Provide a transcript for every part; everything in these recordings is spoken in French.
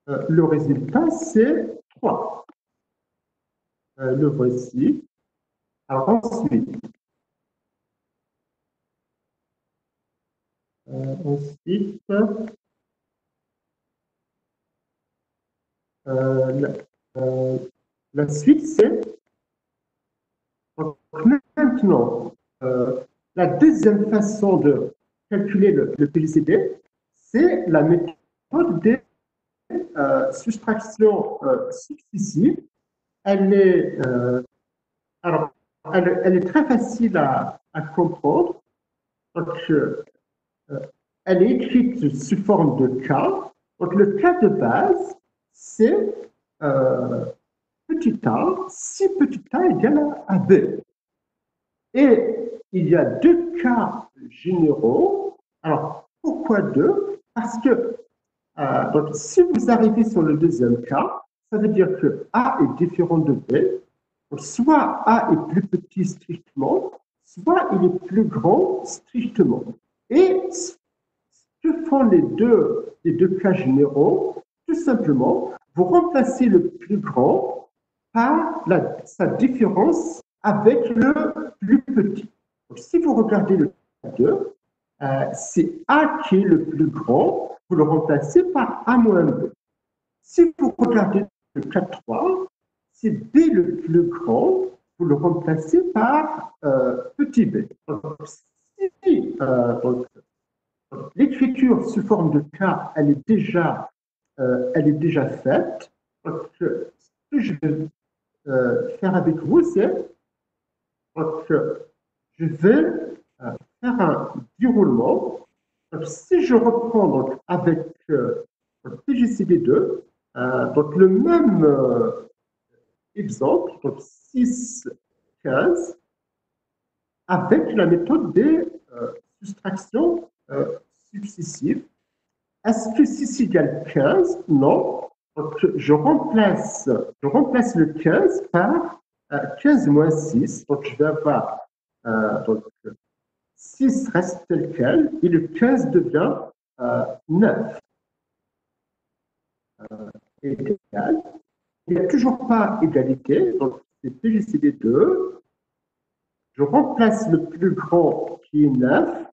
le résultat, c'est 3. Le voici. Alors ensuite, ensuite la, euh, la suite, c'est maintenant, la deuxième façon de calculer le PGCD, c'est la méthode des soustractions successives. Elle est, alors, elle est très facile à comprendre. Donc, elle est écrite sous forme de cas. Donc, le cas de base, c'est petit a, si petit a égale à b. Et il y a deux cas généraux. Alors, pourquoi deux? Parce que donc, si vous arrivez sur le deuxième cas, ça veut dire que A est différent de B. Donc, soit A est plus petit strictement, soit il est plus grand strictement. Et ce que font les deux cas généraux? Tout simplement, vous remplacez le plus grand par sa différence avec le plus petit. Donc, si vous regardez le cas 2, c'est A qui est le plus grand, vous le remplacez par A moins B. Si vous regardez le cas 3, c'est B le plus grand, vous le remplacez par petit b. Donc, si l'écriture sous forme de cas, elle est déjà faite, donc, ce que je vais faire avec vous, c'est que je vais faire un déroulement. Donc, si je reprends donc, avec PGCD2, donc le même exemple, donc 6, 15, avec la méthode des soustractions successives. Est-ce que 6 égale 15? Non. Donc, je remplace le 15 par 15 moins 6. Donc, je vais avoir donc, 6 reste tel quel et le 15 devient 9. Égal. Il n'y a toujours pas égalité, donc c'est PGCD2. Je remplace le plus grand qui est 9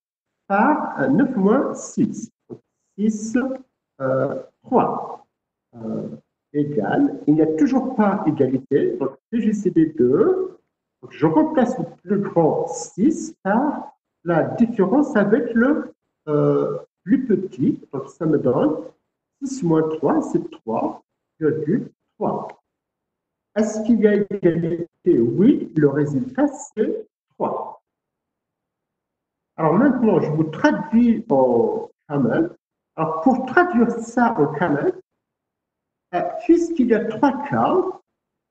par 9 moins 6. Donc 6, 3. Égal. Il n'y a toujours pas égalité, donc PGCD2. Donc je remplace le plus grand 6 par la différence avec le plus petit. Donc ça me donne 6 moins 3, c'est 3,3. Est-ce qu'il y a égalité? Oui, le résultat, c'est 3. Alors maintenant, je vous traduis en camel. Alors pour traduire ça en camel, puisqu'il y a 3 cas,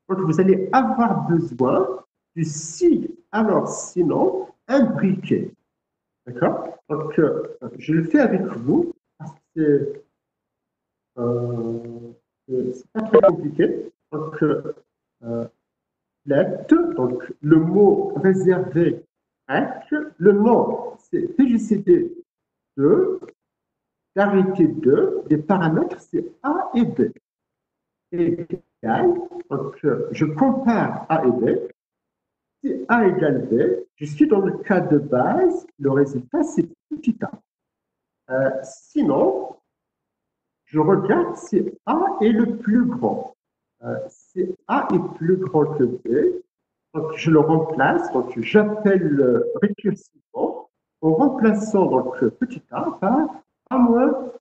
donc vous allez avoir besoin du si, alors sinon, imbriqué. D'accord? Donc je le fais avec vous, parce que c'est pas très compliqué. Donc, let, donc le mot réservé, le nom, c'est PGCD2, d'arrêté 2, des paramètres, c'est A et B. Égal, donc je compare A et B. Si A égale B, je suis dans le cas de base, le résultat, c'est petit a. Sinon, je regarde si A est le plus grand. Si A est plus grand que B, donc je le remplace, donc j'appelle récursivement en remplaçant donc petit a par A moins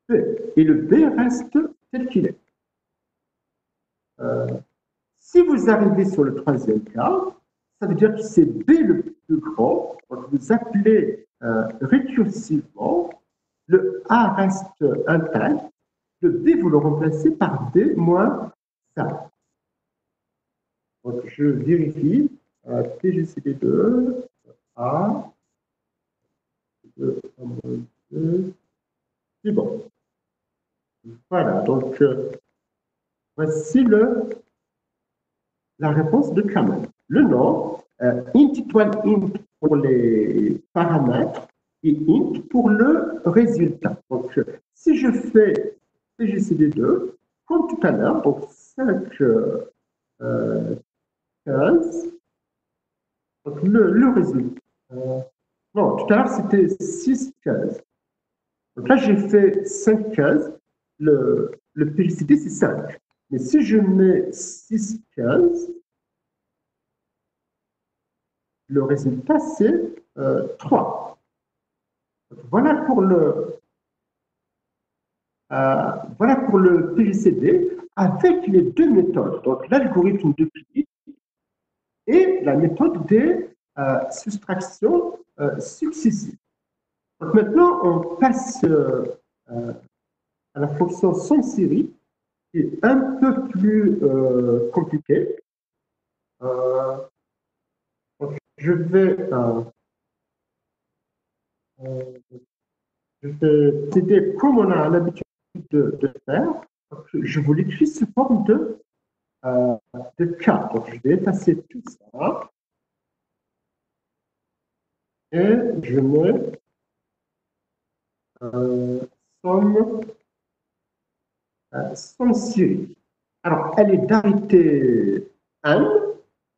B. Et le B reste tel qu'il est. Si vous arrivez sur le troisième cas, ça veut dire que c'est B le plus grand, donc vous appelez récursivement, le A reste intact, le B vous le remplacez par B moins ça. Donc je vérifie, TGCD2, A, 2, A moins 2, c'est bon. Voilà, donc voici la réponse de Kamel. Le nom, int étoile int pour les paramètres et int pour le résultat. Donc, si je fais PGCD2, comme tout à l'heure, donc 5, 15. Donc le résultat. Non, tout à l'heure, c'était 6, 15. Donc là, j'ai fait 5, 15. Le PGCD, c'est 5. Mais si je mets 6, 15, le résultat, c'est 3. Voilà pour voilà pour le PGCD avec les deux méthodes, donc l'algorithme de Phi et la méthode des soustractions successives. Donc maintenant, on passe à la fonction somme série, qui est un peu plus compliquée. Je vais t'aider comme on a l'habitude de faire. Donc, je vous l'écris sous forme de cas. Donc, je vais effacer tout ça et je mets somme, somme série. Alors, elle est d'arrêté n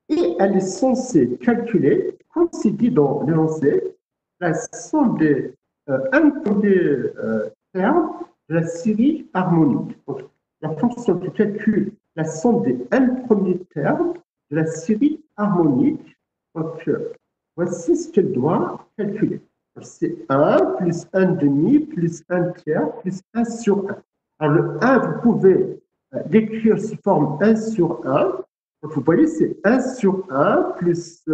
et elle est censée calculer, comme c'est dit dans l'énoncé, la somme des n premiers termes de la série harmonique. Donc, la fonction qui calcule la somme des n premiers termes de la série harmonique. Donc, voici ce qu'elle doit calculer. C'est 1 plus 1 demi plus 1 tiers plus 1 sur 1. Alors, le 1, vous pouvez l'écrire sous forme 1 sur 1. Donc, vous voyez, c'est 1 sur 1 plus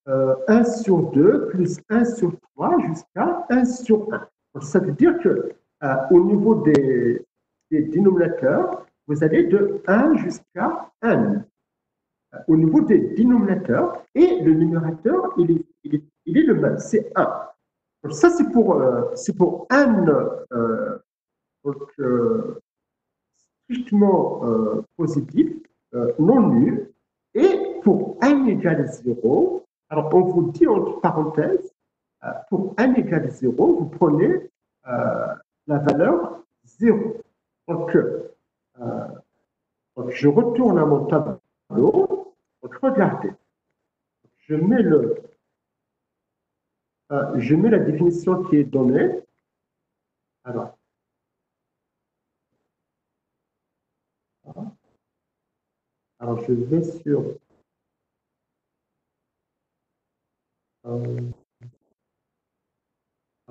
1 sur 2 plus 1 sur 3 jusqu'à 1 sur 1. Donc, ça veut dire que au niveau des dénominateurs, vous allez de 1 jusqu'à n au niveau des dénominateurs et le numérateur, il est le même, c'est 1. Donc, ça, c'est pour n donc, strictement positif, non nul, et pour n égale 0, alors on vous dit entre parenthèses, pour n égale 0, vous prenez la valeur 0. Donc, donc, je retourne à mon tableau. Donc, regardez, je mets, je mets la définition qui est donnée. Alors, alors je vais sur alors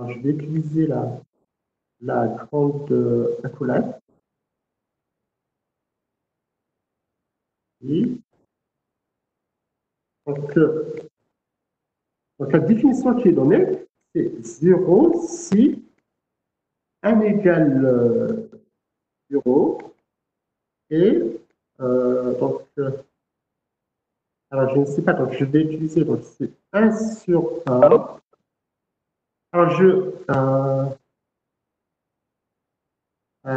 je vais utiliser la grande accolade. Donc, donc, la définition qui est donnée, c'est 0 si n égale 0 et donc, alors je ne sais pas, donc je vais utiliser, donc c'est 1 sur 1. Alors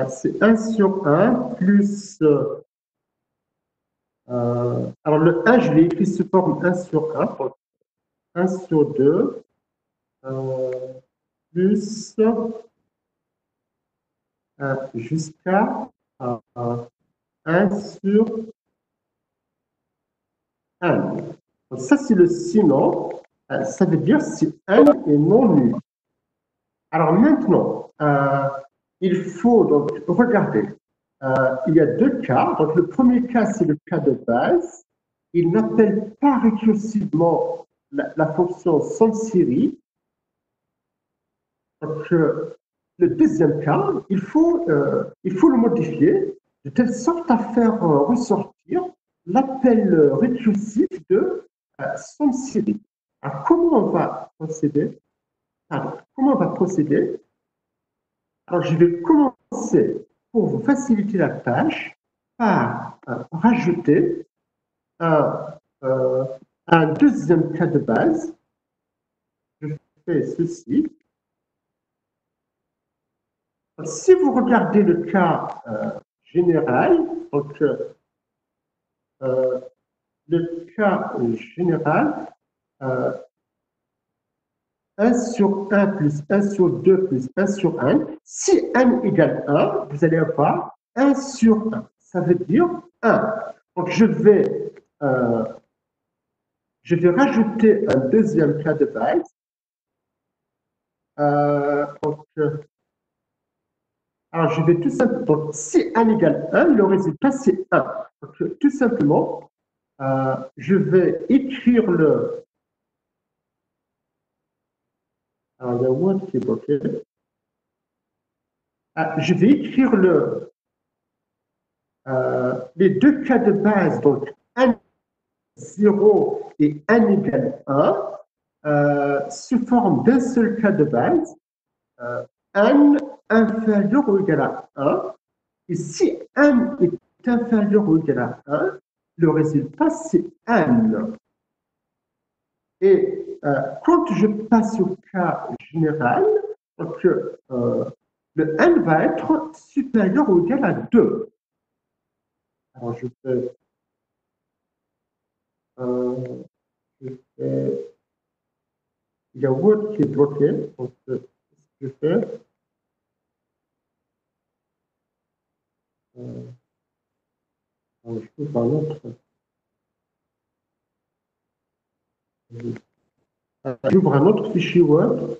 c'est 1 sur 1 plus alors le 1, je l'ai écrit sous forme 1 sur 1, donc 1 sur 2 plus jusqu'à 1 sur 1. Donc ça, c'est le sinon. Ça veut dire si n est non nul. Alors maintenant, il faut donc regarder. Il y a deux cas. Donc le premier cas, c'est le cas de base. Il n'appelle pas récursivement la fonction sans série. Donc, le deuxième cas, il faut le modifier de telle sorte à faire ressortir l'appel récursif de sans série. Alors, comment on va procéder? Alors, comment on va procéder? Alors, je vais commencer, pour vous faciliter la tâche, par rajouter un deuxième cas de base. Je fais ceci. Si vous regardez le cas général, donc le cas général, 1 sur 1 plus 1 sur 2 plus 1 sur 1. Si n égale 1, vous allez avoir 1 sur 1. Ça veut dire 1. Donc, euh, je vais rajouter un deuxième cas de base. Donc, alors, je vais tout simplement. Donc, si n égale 1, le résultat, c'est 1. Donc, tout simplement, je vais écrire le. Alors, il y a Word qui est bloqué. Je vais écrire les deux cas de base, donc n 0 et n égale 1, sous forme d'un seul cas de base, n inférieur ou égal à 1. Et si n est inférieur ou égal à 1, le résultat, c'est n. Et quand je passe au cas général, donc, le n va être supérieur ou égal à 2. Alors, euh, je fais, il y a Word qui est bloqué. Donc, ce que je fais, je trouve un autre. J'ouvre un autre fichier Word.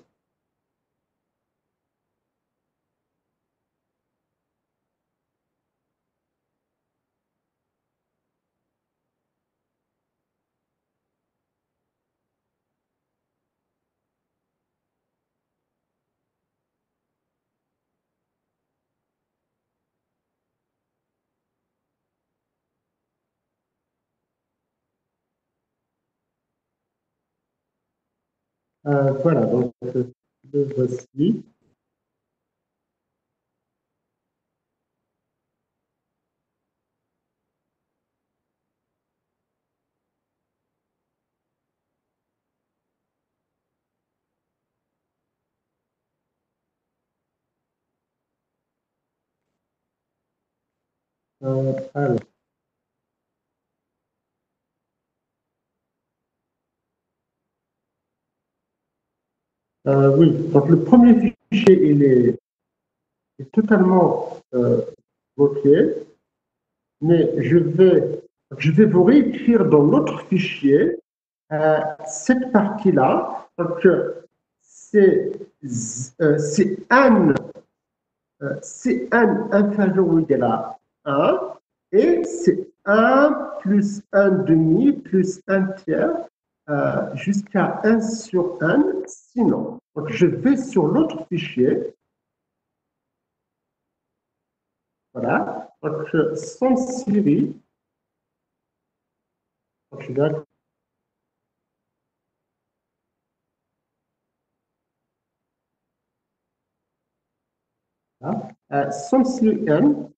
Voilà, donc le voici. Alors, oui, donc le premier fichier, est totalement bloqué, mais je vais vous réécrire dans l'autre fichier cette partie-là. Donc, c'est n, c'est n inférieur ou égal à 1, et c'est 1 plus 1 demi plus 1 tiers jusqu'à 1 sur n, sinon. Donc, je vais sur l'autre fichier. Voilà. Donc, sans série. Donc, je vais sans série n.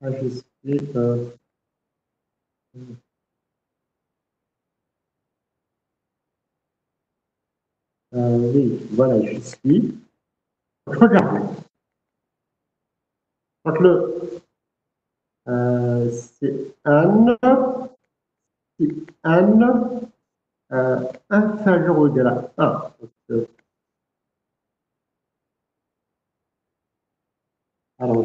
Je suis, oui, voilà, je suis. Regardez. Donc, c'est n, c'est n inférieur ou égal à 1. Donc, alors,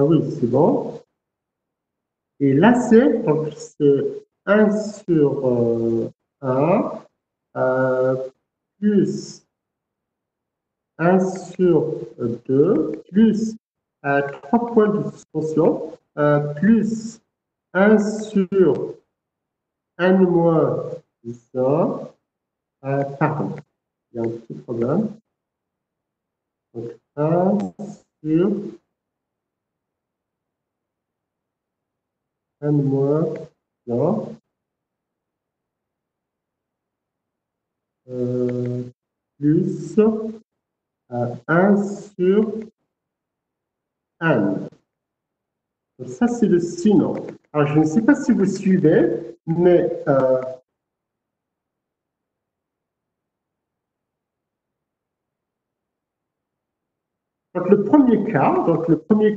oui, c'est bon. Et là, donc, c'est 1 sur 1 plus 1 sur 2 plus 3 points de suspension plus 1 sur n moins 1. Pardon, il y a un petit problème. Donc 1 sur n moins 1 plus 1 sur n. Donc ça, c'est le sinon. Alors, je ne sais pas si vous suivez, mais donc le premier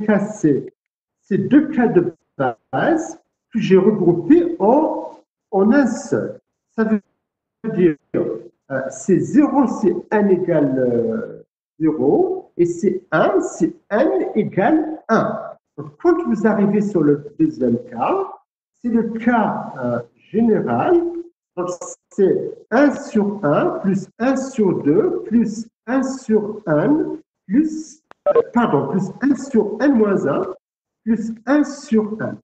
cas, c'est ces deux cas de base que j'ai regroupés en un seul. Ça veut dire c'est 0, c'est n égale 0, et c'est 1, c'est n égale 1. Donc, quand vous arrivez sur le deuxième cas, c'est le cas général. Donc, c'est 1 sur 1 plus 1 sur 2 plus 1 sur n plus, plus 1 sur n moins 1 plus 1 sur 1.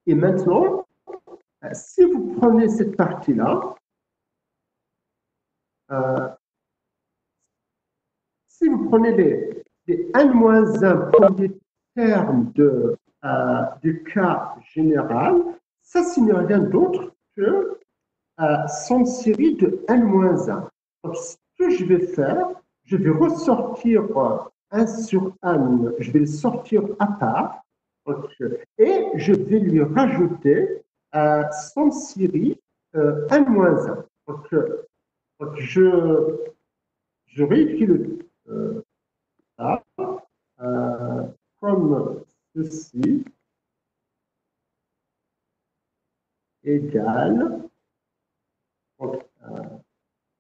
Et maintenant, si vous prenez cette partie-là, si vous prenez les n-1 premiers termes du cas général, ça, ce n'est rien d'autre que son série de n-1. Donc, ce que je vais faire, je vais ressortir 1 sur n, je vais le sortir à part, et je vais lui rajouter son série n-1. Donc, je réécris ça comme ceci égale. Donc,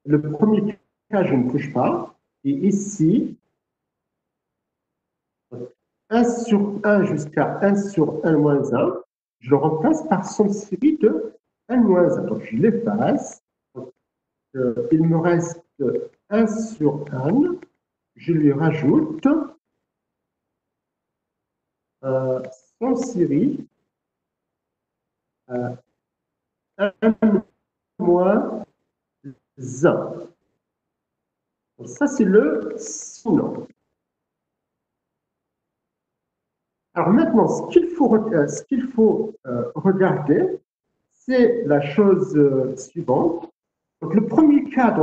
le premier cas, je ne touche pas. Et ici, 1 sur 1 jusqu'à 1 sur n-1, je le remplace par son série de n-1. Donc, je l'efface. Il me reste 1 sur n. Je lui rajoute son série 1 moins 1. Donc, ça, c'est le sinon. Alors maintenant, ce qu'il faut regarder, c'est la chose suivante. Donc, le premier cas,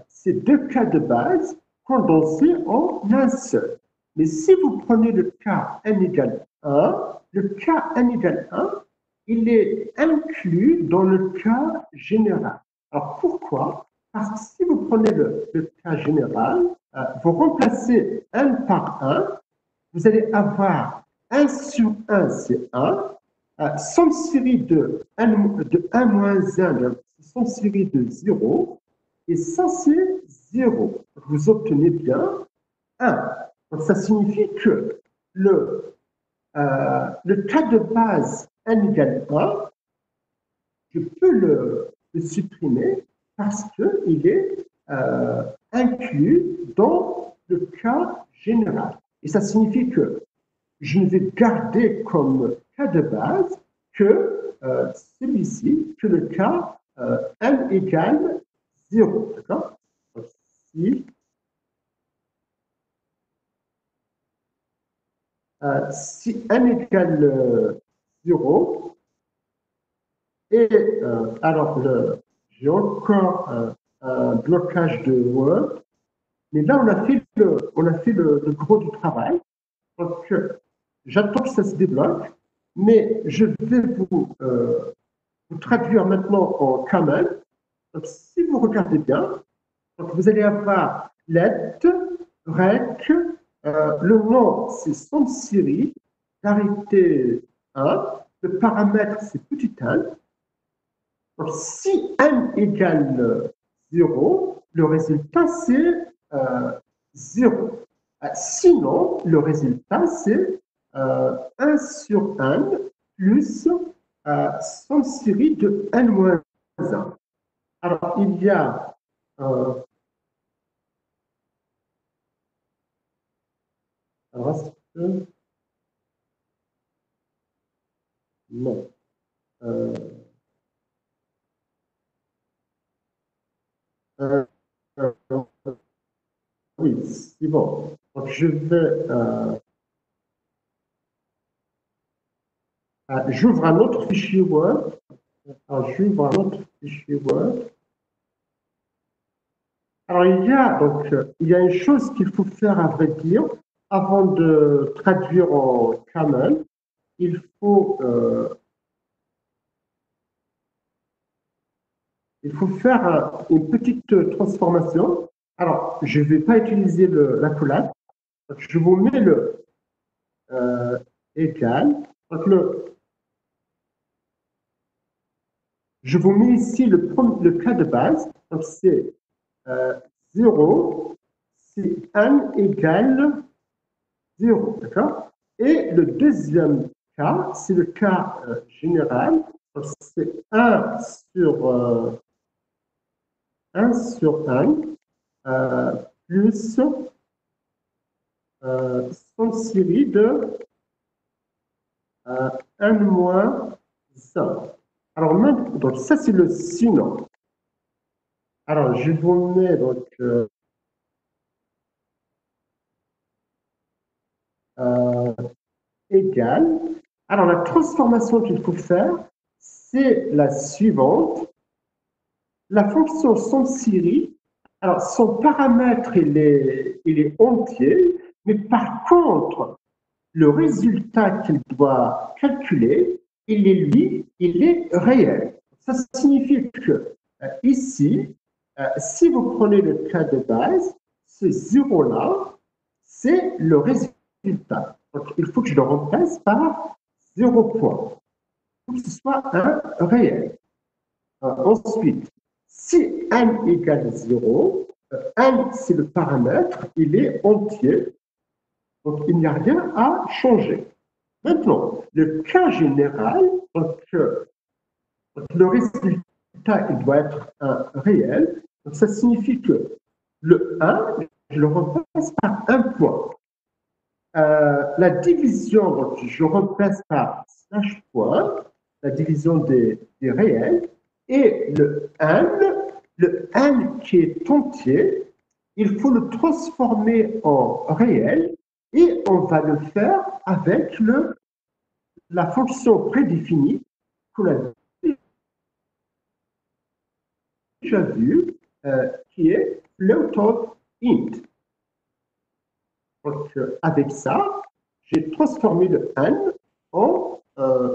c'est deux cas de base condensés en un seul. Mais si vous prenez le cas n égale 1, le cas n égale 1, il est inclus dans le cas général. Alors pourquoi? Parce que si vous prenez le cas général, vous remplacez n par 1, vous allez avoir 1 sur 1, c'est 1, sans série de 1 moins 1, sans série de 0, et ça, c'est 0. Vous obtenez bien 1. Donc, ça signifie que le cas de base n égale 1, je peux le supprimer parce qu'il est inclus dans le cas général. Et ça signifie que je ne vais garder comme cas de base que celui-ci, que le cas n égale 0. D'accord? Si n égale 0, et alors j'ai encore un blocage de Word, mais là on a fait le gros du travail. Donc j'attends que ça se débloque, mais je vais vous traduire maintenant en camel. Donc, si vous regardez bien, donc vous allez avoir let, rec, le nom c'est son série, l'arrêté 1, le paramètre c'est petit n. Donc, si n égale 0, le résultat c'est 0. Sinon, le résultat c'est 1 sur n plus sans série de n-1. Alors, il y a alors, est-ce que... Non. Euh, euh, euh, oui, c'est bon. Donc, je vais... j'ouvre un autre fichier Word. Alors, j'ouvre un autre fichier Word. Alors, il y a une chose qu'il faut faire, à vrai dire, avant de traduire en camel. Il faut, il faut faire une petite transformation. Alors, je ne vais pas utiliser l'accolade. Je vous mets le égal. Donc, je vous mets ici le cas de base. Donc, c'est 0, c'est n égale 0. D'accord? Et le deuxième cas, c'est le cas général. Donc, c'est 1 sur n plus son série de n moins 1. Alors maintenant, donc ça c'est le sinon. Alors je vous mets donc euh, égal. Alors la transformation qu'il faut faire, c'est la suivante. La fonction sans série, alors son paramètre il est entier, mais par contre, le résultat qu'il doit calculer, il est réel. Ça signifie que ici, si vous prenez le cas de base, ce zéro-là, c'est le résultat. Donc, il faut que je le remplace par 0 point, pour que ce soit un réel. Ensuite, si n égale 0, n c'est le paramètre, il est entier, donc il n'y a rien à changer. Maintenant, le cas général, donc, le résultat il doit être un réel, donc ça signifie que le 1, je le remplace par un point. La division, donc, je remplace par slash point, la division des réels, et le n qui est entier, il faut le transformer en réel et on va le faire avec la fonction prédéfinie qu'on a déjà vue, qui est float of int. Donc, avec ça, j'ai transformé le n en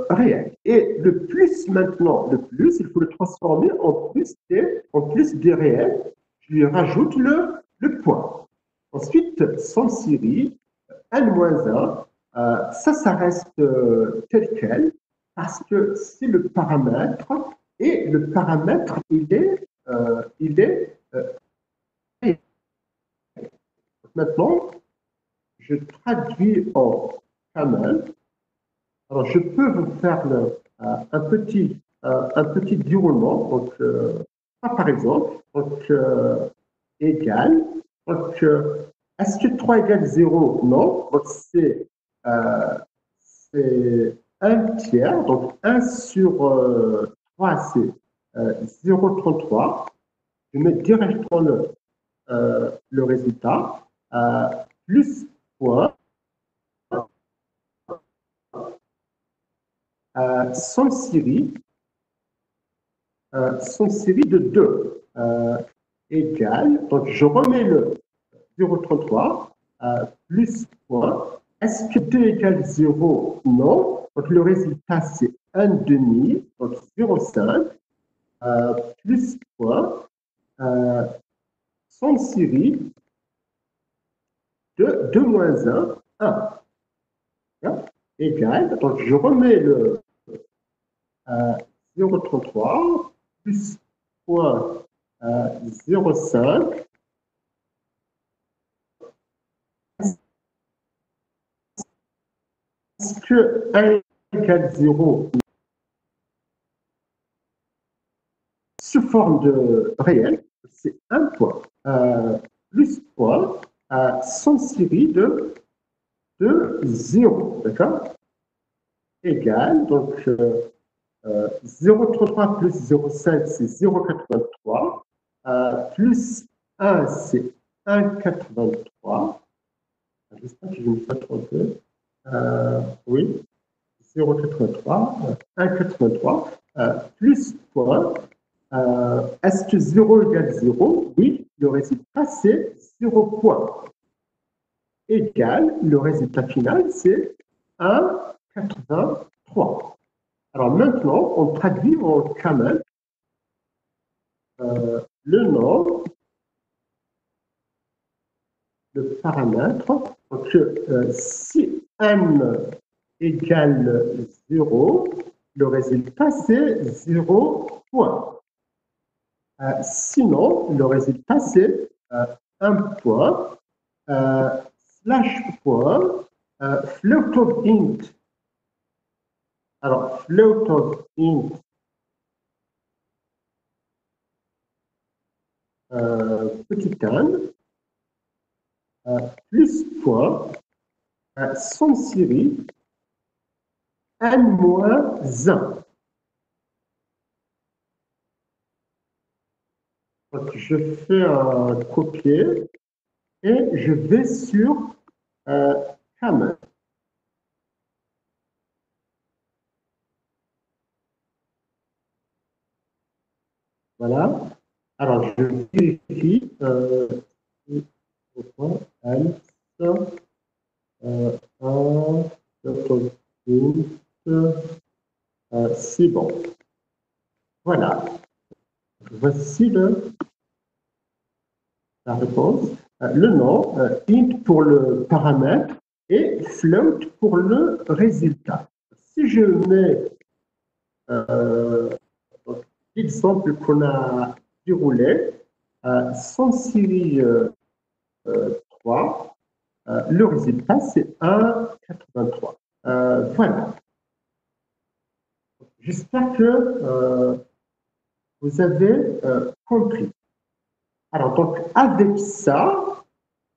réel. Et le plus maintenant, le plus, il faut le transformer en plus des réels. Je lui rajoute le point. Ensuite, sans série, n-1, ça reste tel quel, parce que c'est le paramètre, et le paramètre, il est maintenant, je traduis en camel. Alors, je peux vous faire un petit déroulement. Donc, par exemple, donc, égal. Donc, est-ce que 3 égale 0? Non. Donc, euh, c'est un tiers. Donc, 1 sur 3, c'est 0,33. Je mets directement le résultat. Plus point sans série de 2 égale, donc je remets le 0,33 plus point. Est-ce que 2 égale 0? Non. Donc le résultat c'est 1 demi, donc 0,5 plus point sans série de 2 moins 1, 1. Hein, égale, donc je remets le 0,33 plus point 0,5. Est-ce que 1 égale 0? sous forme de réel, c'est un point plus point sans série de 0, d'accord? Égal, donc 0,33 plus 0,5, c'est 0,83, plus 1, c'est 1,83. J'espère que je ne me suis pas trompé. Oui, 0,83, 1,83, plus point. Est-ce que 0 égale 0? Oui, le résultat, c'est 0 point. Égal, le résultat final, c'est 1,83. Alors maintenant, on traduit en camel le nom, le paramètre. Donc, si n égale 0, le résultat, c'est 0 point. Sinon, le résultat, c'est 1 point, slash point, float of int. Alors, float of int, petit n, plus point, sans série, n-1. Donc, je fais un copier et je vais sur camel. Voilà. Alors, je vérifie. Else, 1, c'est bon. Voilà. Voici la réponse. Le nom, int pour le paramètre et float pour le résultat. Si je mets l'exemple qu'on a déroulé, sans série 3, le résultat c'est 1,83. Voilà. J'espère que vous avez compris. Alors, donc, avec ça,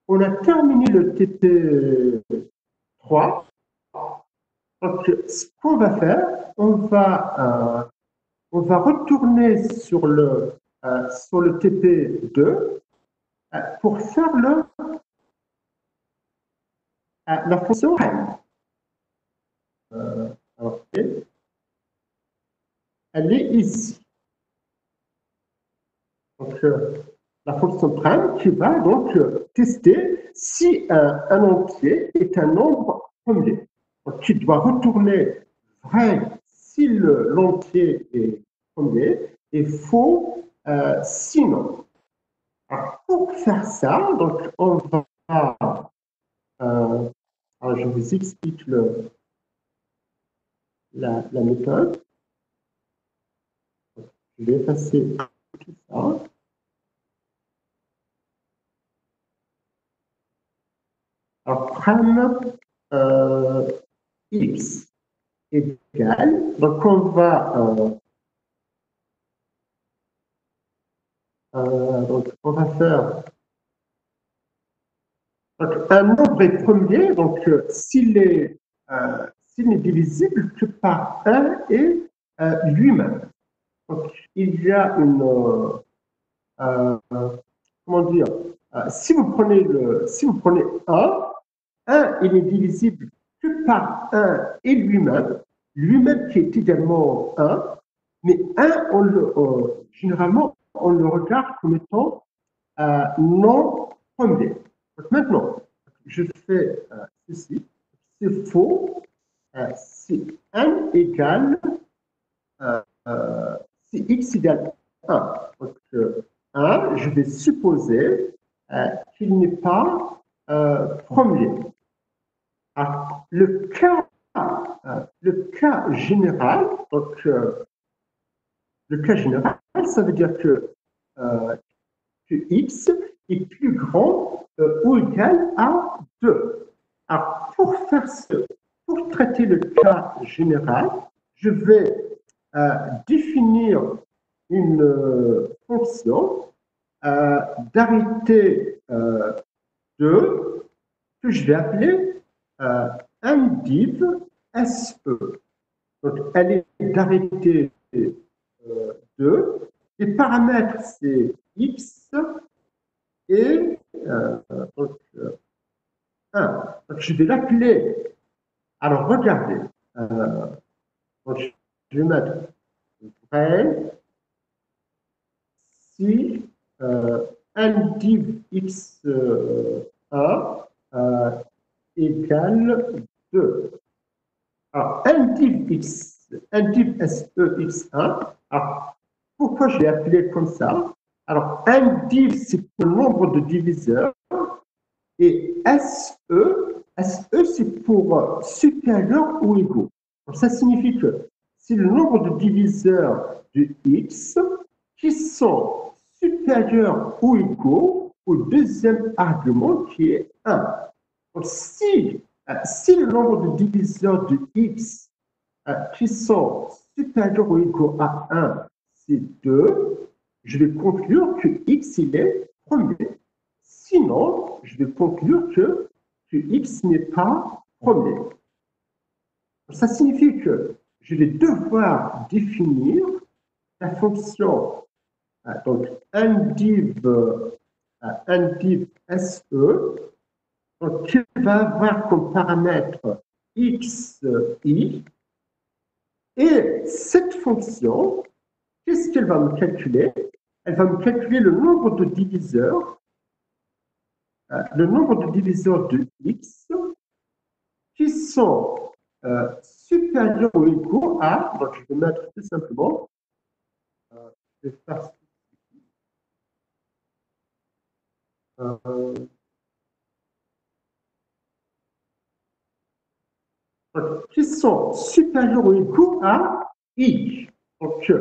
on a terminé le TP3. Donc, ce qu'on va faire, on va retourner sur le TP2 pour faire la fonction prime. Alors, elle est ici. Donc, la fonction prime qui va donc tester si un entier est un nombre premier. Donc, tu dois retourner vrai si l'entier est premier et faux sinon. Alors, pour faire ça, donc on va, alors je vous explique la méthode. Je vais effacer tout ça. Alors, prime x égale, donc on va faire donc, un nombre est premier, donc s'il n'est divisible que par 1 et lui-même. Donc il y a une comment dire, si vous prenez 1, il n'est divisible que par 1 et lui-même qui est également 1, mais 1, généralement, on le regarde comme étant non premier. Donc maintenant, je fais ceci, c'est faux, si n égale, si x égale 1. Donc 1, je vais supposer qu'il n'est pas premier. Alors, le cas général, donc le cas général, ça veut dire que x est plus grand ou égal à 2. Alors, pour traiter le cas général, je vais définir une fonction d'arrêté 2 que je vais appeler indiv SE. Donc, elle est d'arrêté 2. Les paramètres, c'est x et donc, 1. Donc, je vais l'appeler. Alors, regardez. Donc, je vais mettre vrai si indiv x1 égale 2. Alors, indiv SE x1. Alors, pourquoi je l'ai appelé comme ça? Alors, indiv, c'est pour le nombre de diviseurs. Et SE c'est pour supérieur ou égaux. Donc, ça signifie que c'est le nombre de diviseurs de x qui sont supérieurs ou égaux au deuxième argument qui est 1. Donc, si le nombre de diviseurs de x qui sont supérieurs ou égaux à 1, c'est 2, je vais conclure que x il est premier. Sinon, je vais conclure que x n'est pas premier. Ça signifie que je vais devoir définir la fonction donc indiv SE donc, qui va avoir comme paramètre xi. Et cette fonction, qu'est-ce qu'elle va me calculer? Elle va me calculer le nombre de diviseurs de x qui sont supérieurs ou égaux à, donc je vais mettre tout simplement, je vais faire qui sont supérieurs ou égaux à i. Donc,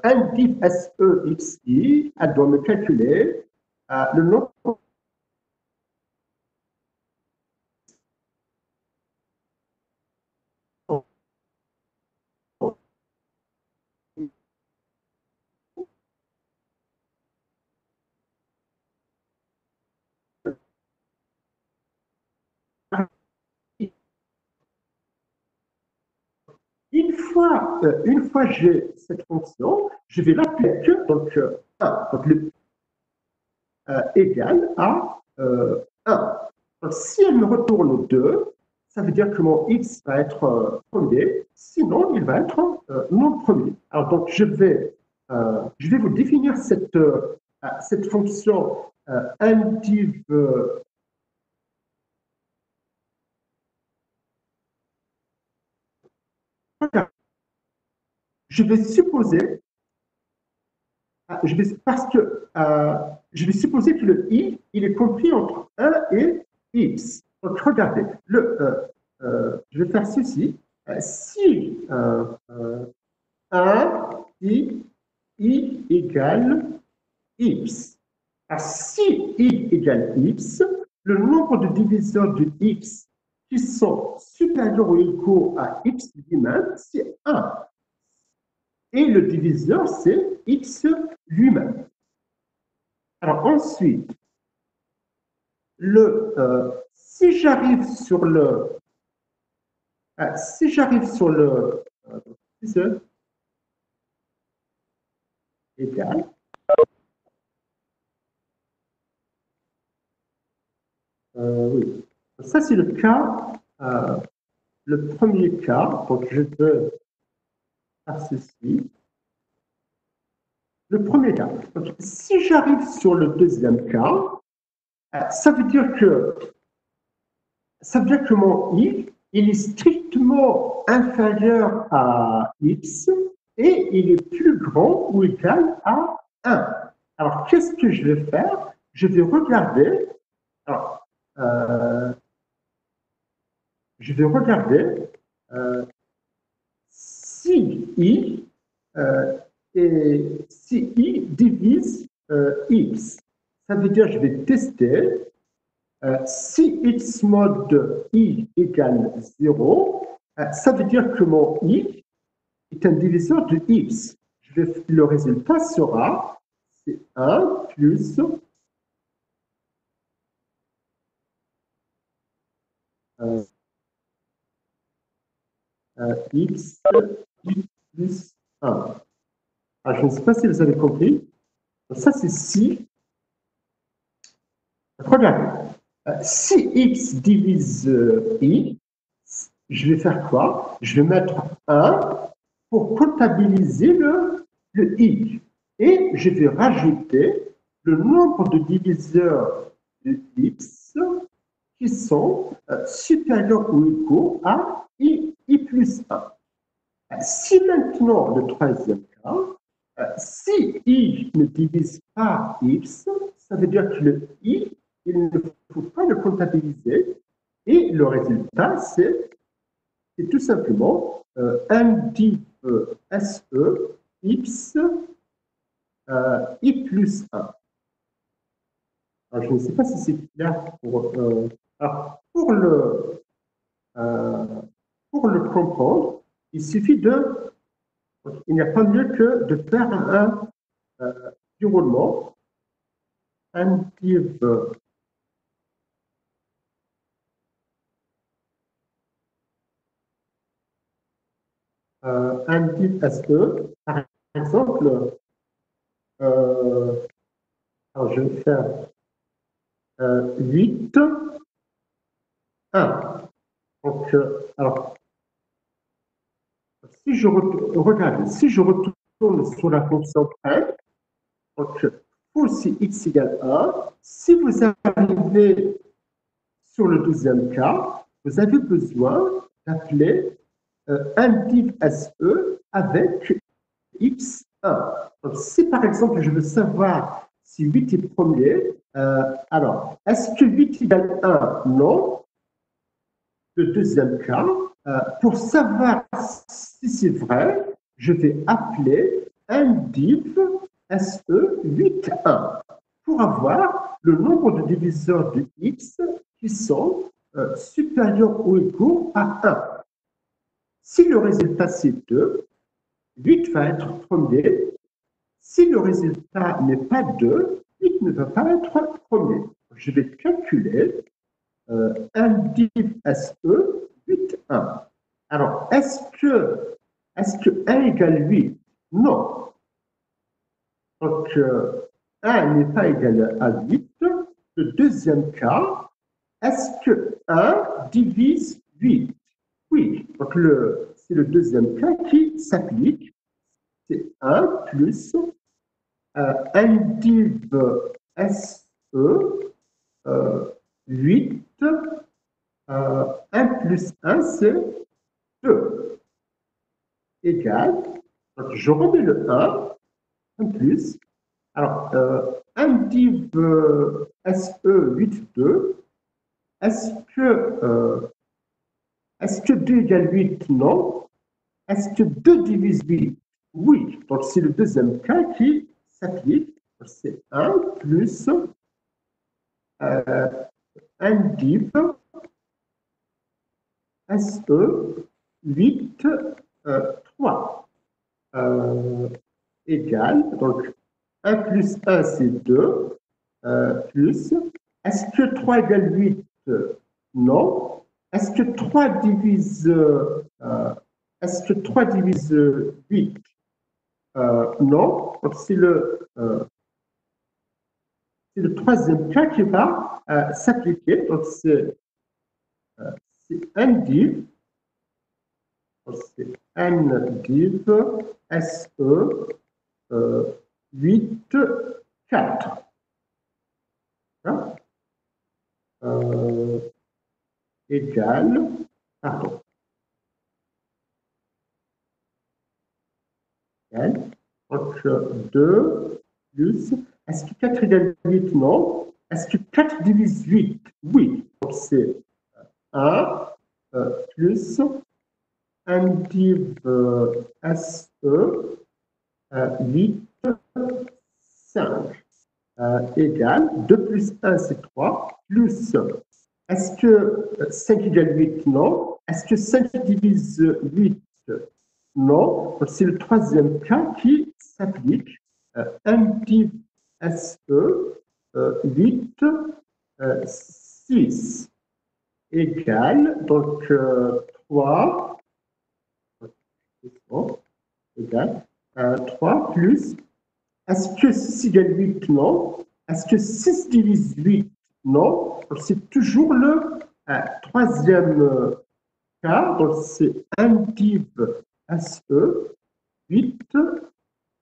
indiv SE xi, elle doit me calculer le nombre. Une fois j'ai cette fonction, je vais l'appeler que donc 1. Donc le égale à 1. Donc, si elle me retourne 2, ça veut dire que mon x va être premier, sinon il va être non premier. Alors donc je vais vous définir cette fonction indiv je vais supposer je vais supposer que le i il est compris entre 1 et x. Donc regardez, je vais faire ceci. Si 1 i égale x. Alors, si i égale x, le nombre de diviseurs de x qui sont supérieurs ou égaux à x lui-même, c'est 1. Et le diviseur, c'est x lui-même. Alors ensuite, si j'arrive sur le égal, oui, ça c'est le cas, le premier cas. Donc je peux faire ceci. Le premier cas. Donc, si j'arrive sur le deuxième cas, ça veut dire que mon i, il est strictement inférieur à x et il est plus grand ou égal à 1. Alors, qu'est-ce que je vais faire? Je vais regarder. Alors, je vais regarder si i si i divise x. Ça veut dire que je vais tester si x mod i égale 0, Ça veut dire que mon I est un diviseur de X. Le résultat sera c'est 1 plus X plus 1. Alors, je ne sais pas si vous avez compris. Ça, c'est si. Regardez. Si X divise I, je vais faire quoi? Je vais mettre 1 pour comptabiliser le I. Et je vais rajouter le nombre de diviseurs de X qui sont supérieurs ou égaux à I plus 1. Si maintenant, le troisième cas, si I ne divise pas X, ça veut dire que le I, il ne faut pas le comptabiliser. Et le résultat, c'est tout simplement un div SE X I plus 1. Alors, je ne sais pas si c'est clair alors, pour le comprendre, il suffit il n'y a pas mieux que de faire un du roulement, un div SE, par exemple, alors je vais faire 8, 1. Donc, alors, si je retourne sur la fonction prime, donc, pour si x égale 1, si vous arrivez sur le deuxième cas, vous avez besoin d'appeler un div SE avec x1. Donc, si par exemple je veux savoir si 8 est premier, alors, est-ce que 8 égale 1? Non. Le deuxième cas, pour savoir si c'est vrai, je vais appeler un div SE81 pour avoir le nombre de diviseurs de x qui sont supérieurs ou égaux à 1. Si le résultat c'est 2, 8 va être premier. Si le résultat n'est pas 2, 8 ne va pas être premier. Je vais calculer un div SE 8, 1. Alors, est-ce que 1 égale 8? Non. Donc, 1 n'est pas égal à 8. Le deuxième cas, est-ce que 1 divise 8? Oui. Donc, c'est le deuxième cas qui s'applique. C'est 1 plus un div SE 8, 1 plus 1, c'est 2, égal, donc je remets le 1 plus, alors, un div SE 8, 2, est-ce que 2 égale 8? Non. Est-ce que 2 divise 8? Oui. Donc, c'est le deuxième cas qui s'applique. C'est 1 plus un div SE 8, 3 égale, donc 1 plus 1 c'est 2, plus, est-ce que 3 égale 8? Non. Est-ce que 3 divise, est-ce que 3 divise 8? Non. Donc c'est le troisième cas qui va s'appliquer. Donc c'est un div, c'est n div SE 8, 4. Hein? Égale, pardon, égale, donc 2 plus, est-ce que 4 égale 8? Non. Est-ce que 4 divise 8? Oui. Donc c'est 1 plus un div SE 8, 5 égale 2 plus 1 c'est 3 plus, est-ce que 5 égale 8? Non. est-ce que 5 divise 8? Non, c'est le troisième cas qui s'applique. 1 div SE 8 6 égale donc 3 égale 3 plus. Est-ce que 6 égale 8? Non. Est-ce que 6 divise 8? Non. C'est toujours le troisième cas. Donc c'est 1 div SE 8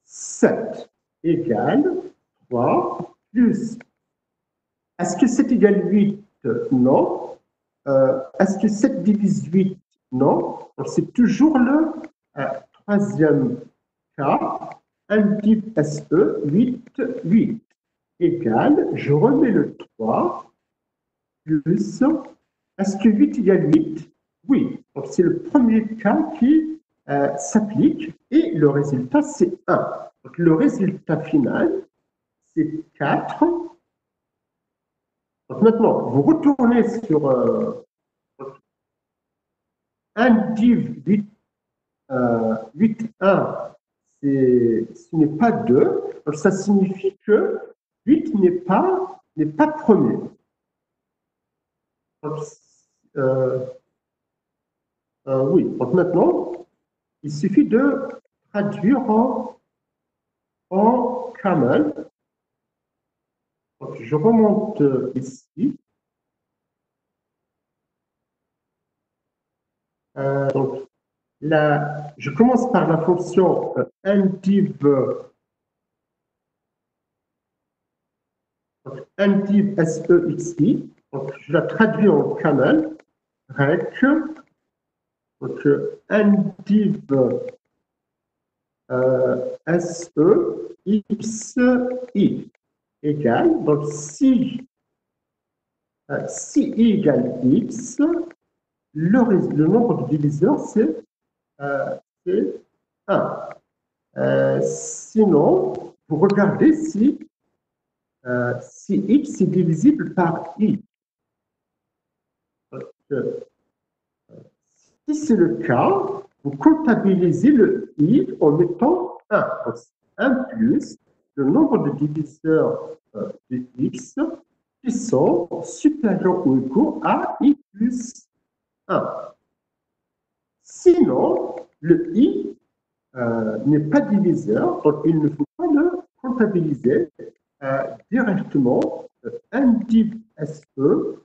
7 égale 3 plus. Est-ce que 7 égale 8? Non. Est-ce que 7 divise 8? Non. C'est toujours le troisième cas. 1 div SE 8 8 égale, je remets le 3 plus. Est-ce que 8 égale 8? Oui. Donc c'est le premier cas qui s'applique et le résultat c'est 1. Donc le résultat final c'est 4. Donc maintenant, vous retournez sur 1 div 8, 8 1, ce n'est pas 2. Donc ça signifie que 8 n'est pas premier. Donc, oui, donc maintenant, il suffit de traduire en camel. Donc, je remonte ici. Donc, je commence par la fonction indiv SEXI. Donc, je la traduis en camel. Rec. Donc, indiv SEXI égale. Donc, si I égale X, le nombre de diviseurs, c'est 1. Sinon, vous regardez si X est divisible par I. Si c'est le cas, vous comptabilisez le I en mettant 1. Donc, 1 plus le nombre de diviseurs de X qui sont supérieurs ou égaux à I plus 1. Sinon, le I n'est pas diviseur, donc il ne faut pas le comptabiliser directement. Indiv SE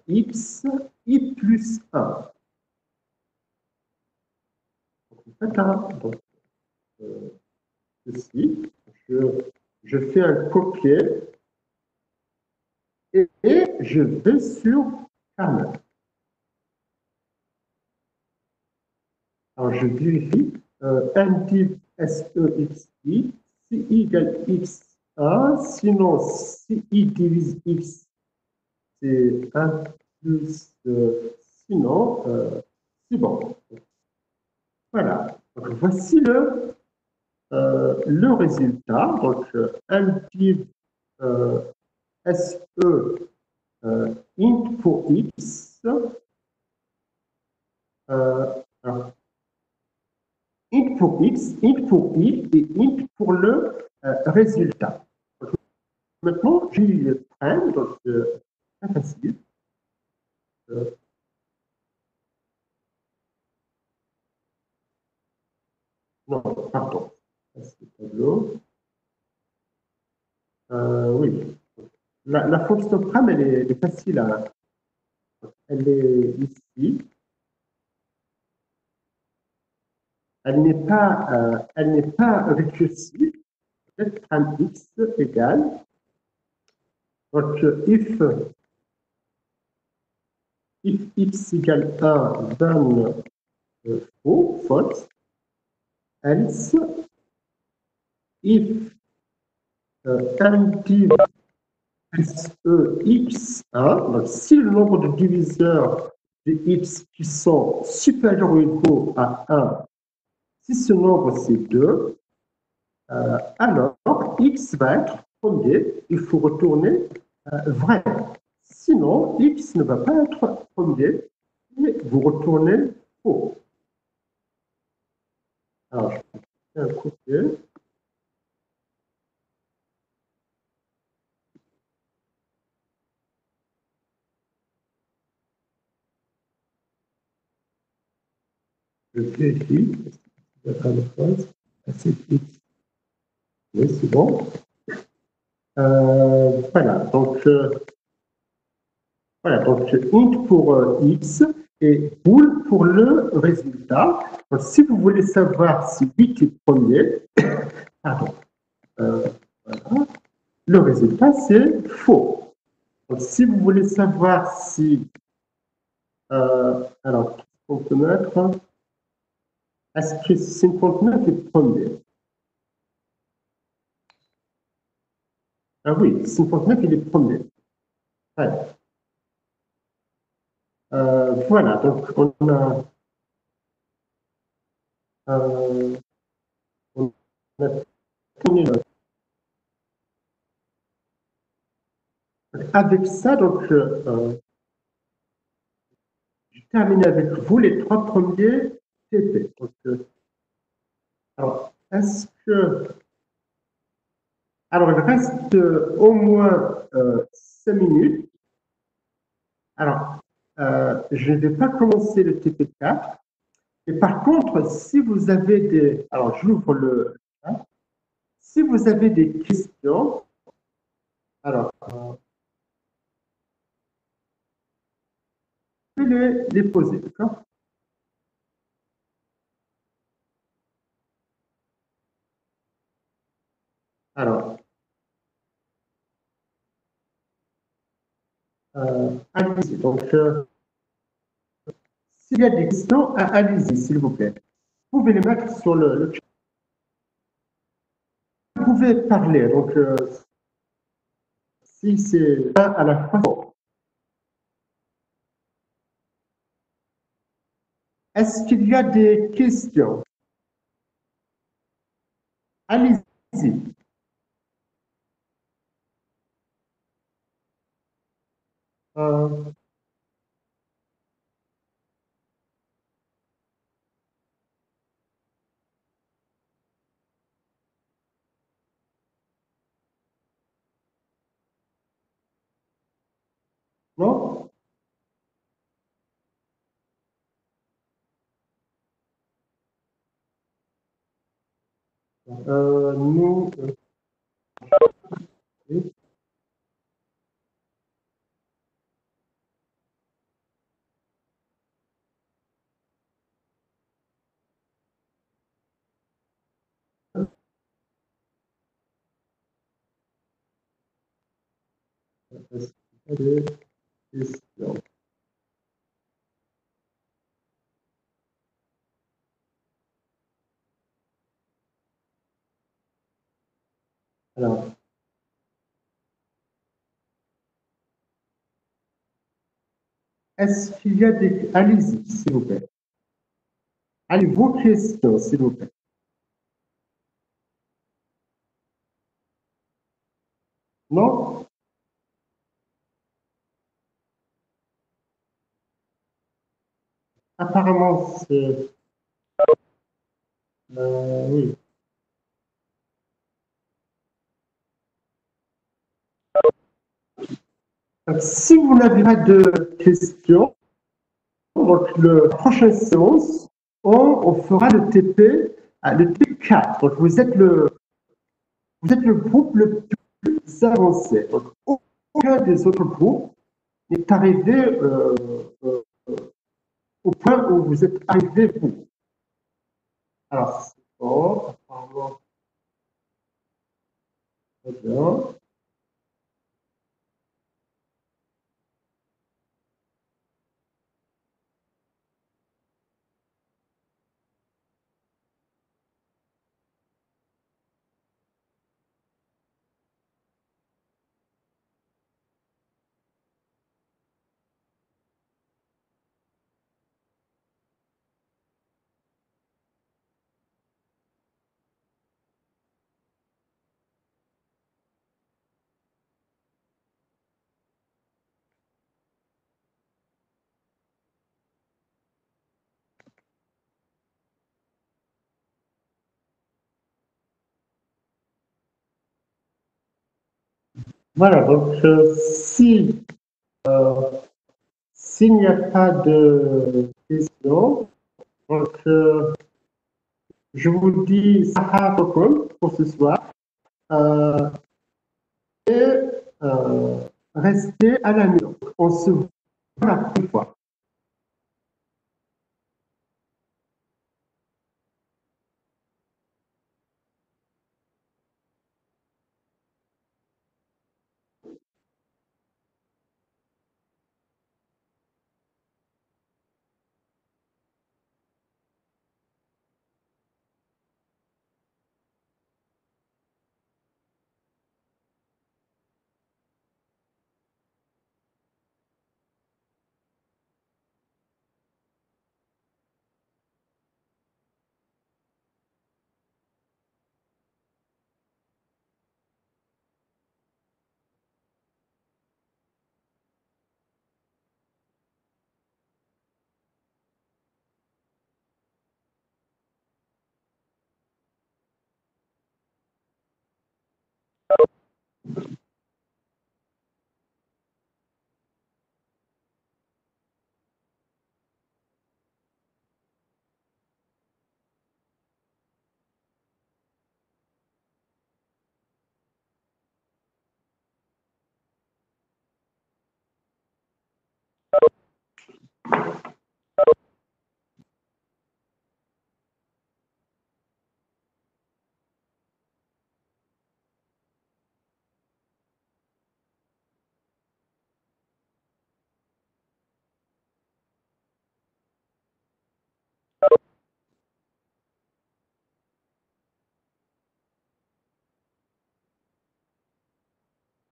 X I plus 1. Donc, ceci, je fais un copier et je vais sur Carmen. Alors, je vérifie. Indiv SEXI, si I égale X1, sinon si I divise X, c'est 1 plus, sinon, c'est bon. Voilà. Donc, voici le résultat. Donc, indiv SE int pour X. Alors, int pour X, int pour I et int pour le résultat. Maintenant, j'y prends, donc c'est facile. Non, pardon. C'est le tableau. Oui. La fonction pram, elle est facile à. Elle est ici. Elle n'est pas récursive. Pram x égale. Donc, if x égale 1 donne faux, false, else, if indiv SE x1, donc si le nombre de diviseurs de x qui sont supérieurs ou égaux à 1, si ce nombre c'est 2, alors x va être premier, il faut retourner vrai. Sinon, x ne va pas être premier, vous retournez faux. Alors, je vais faire un copier. Je vérifie. Est-ce qu'il y a pas de phrase? Assez vite. Oui, c'est bon. Voilà, voilà, donc int pour x et bool pour le résultat. Donc, si vous voulez savoir si 8 est premier, pardon, voilà, le résultat c'est faux. Donc, si vous voulez savoir si, alors, qu'est-ce qu'on peut mettre? Est-ce que 59 est premier? Ah oui, 59 il est premier. Ouais. Voilà, donc euh, on a terminé. Avec ça, donc, je termine avec vous les trois premiers TP. Donc, alors, est-ce que. Alors, il reste au moins 5 minutes. Alors, je ne vais pas commencer le TP4. Et par contre, si vous avez des. Alors, j'ouvre le. Hein, si vous avez des questions, alors, je vais les poser, d'accord? Alors, allez-y. Donc, s'il y a des questions, allez-y, s'il vous plaît. Vous pouvez les mettre sur le chat. Vous pouvez parler. Donc, si c'est un à la fois. Est-ce qu'il y a des questions? Allez-y. Euh, non? Nous, oui, est-ce qu'il y a des questions? Alors, est-ce qu'il y a des. Allez-y, s'il vous plaît. Allez, vos questions, s'il vous plaît. Non? Apparemment, c'est. Oui. Donc, si vous n'avez pas de questions, donc le prochaine séance, on fera le TP, le T4. Donc, vous êtes le groupe le plus avancé. Donc, aucun des autres groupes n'est arrivé euh, au point où vous êtes arrivé vous. Alors, c'est bon, apparemment, très bien. Voilà, donc s'il n'y a pas de questions, donc, je vous dis Sahar pour ce soir euh, et restez à la maison. On se voit la prochaine fois.